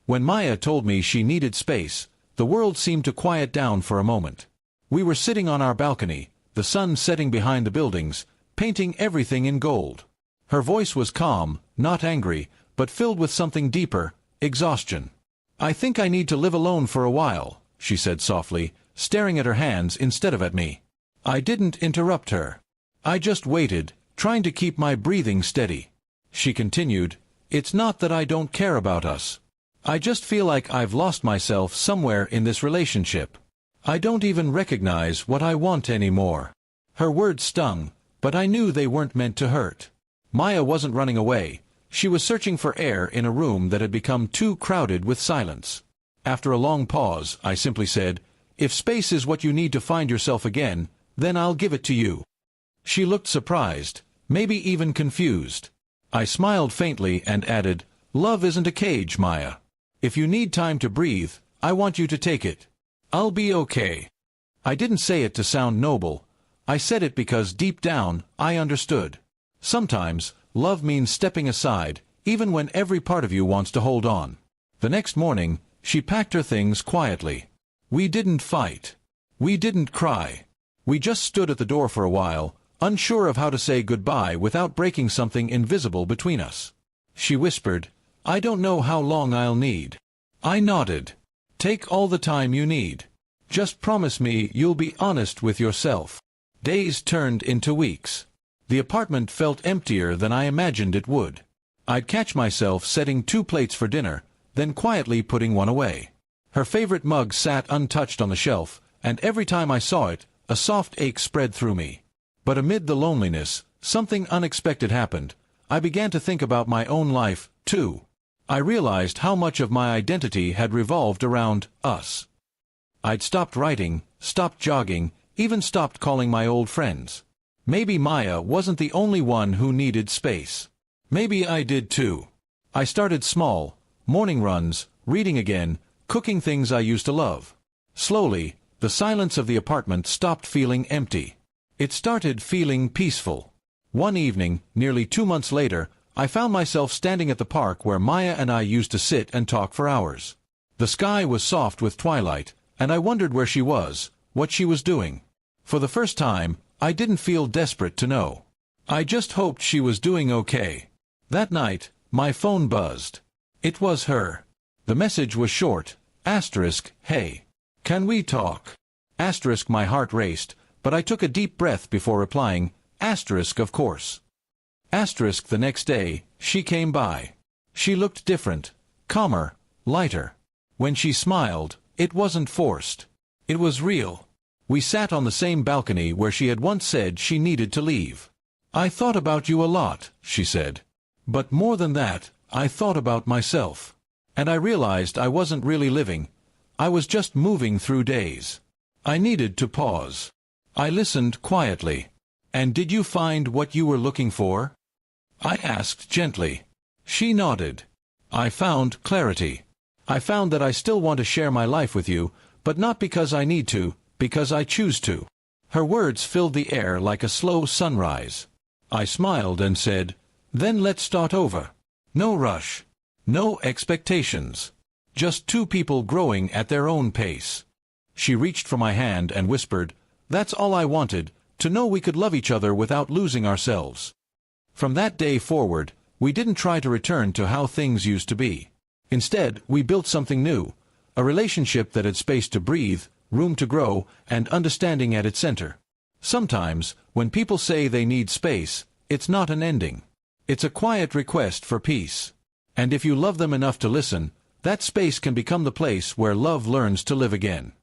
When Maya told me she needed space, the world seemed to quiet down for a moment. We were sitting on our balcony, the sun setting behind the buildings, painting everything in gold. Her voice was calm, not angry, but filled with something deeper, exhaustion. "I think I need to live alone for a while," she said softly, staring at her hands instead of at me. I didn't interrupt her. I just waited, trying to keep my breathing steady. She continued, "It's not that I don't care about us. I just feel like I've lost myself somewhere in this relationship. I don't even recognize what I want anymore." Her words stung, but I knew they weren't meant to hurt. Maya wasn't running away. She was searching for air in a room that had become too crowded with silence. After a long pause, I simply said, "If space is what you need to find yourself again, then I'll give it to you." She looked surprised, maybe even confused. I smiled faintly and added, "Love isn't a cage, Maya. If you need time to breathe, I want you to take it. I'll be okay." I didn't say it to sound noble. I said it because deep down, I understood. Sometimes, love means stepping aside, even when every part of you wants to hold on. The next morning, she packed her things quietly. We didn't fight. We didn't cry. We just stood at the door for a while, unsure of how to say goodbye without breaking something invisible between us. She whispered, "I don't know how long I'll need." I nodded. "Take all the time you need. Just promise me you'll be honest with yourself." Days turned into weeks. The apartment felt emptier than I imagined it would. I'd catch myself setting 2 plates for dinner, then quietly putting one away. Her favorite mug sat untouched on the shelf, and every time I saw it, a soft ache spread through me. But amid the loneliness, something unexpected happened. I began to think about my own life, too. I realized how much of my identity had revolved around us. I'd stopped writing, stopped jogging, even stopped calling my old friends. Maybe Maya wasn't the only one who needed space. Maybe I did too. I started small, morning runs, reading again, cooking things I used to love. Slowly, the silence of the apartment stopped feeling empty. It started feeling peaceful. One evening, nearly 2 months later, I found myself standing at the park where Maya and I used to sit and talk for hours. The sky was soft with twilight, and I wondered where she was, what she was doing. For the first time, I didn't feel desperate to know. I just hoped she was doing okay. That night, my phone buzzed. It was her. The message was short, "Hey. Can we talk?" My heart raced, but I took a deep breath before replying, "Of course." The next day, she came by. She looked different, calmer, lighter. When she smiled, it wasn't forced. It was real. We sat on the same balcony where she had once said she needed to leave. "I thought about you a lot," she said. "But more than that, I thought about myself. And I realized I wasn't really living. I was just moving through days. I needed to pause." I listened quietly. "And did you find what you were looking for?" I asked gently. She nodded. "I found clarity. I found that I still want to share my life with you, but not because I need to, because I choose to." Her words filled the air like a slow sunrise. I smiled and said, "Then let's start over. No rush. No expectations. Just 2 people growing at their own pace." She reached for my hand and whispered, "That's all I wanted, to know we could love each other without losing ourselves." From that day forward, we didn't try to return to how things used to be. Instead, we built something new, a relationship that had space to breathe, room to grow, and understanding at its center. Sometimes, when people say they need space, it's not an ending. It's a quiet request for peace. And if you love them enough to listen, that space can become the place where love learns to live again.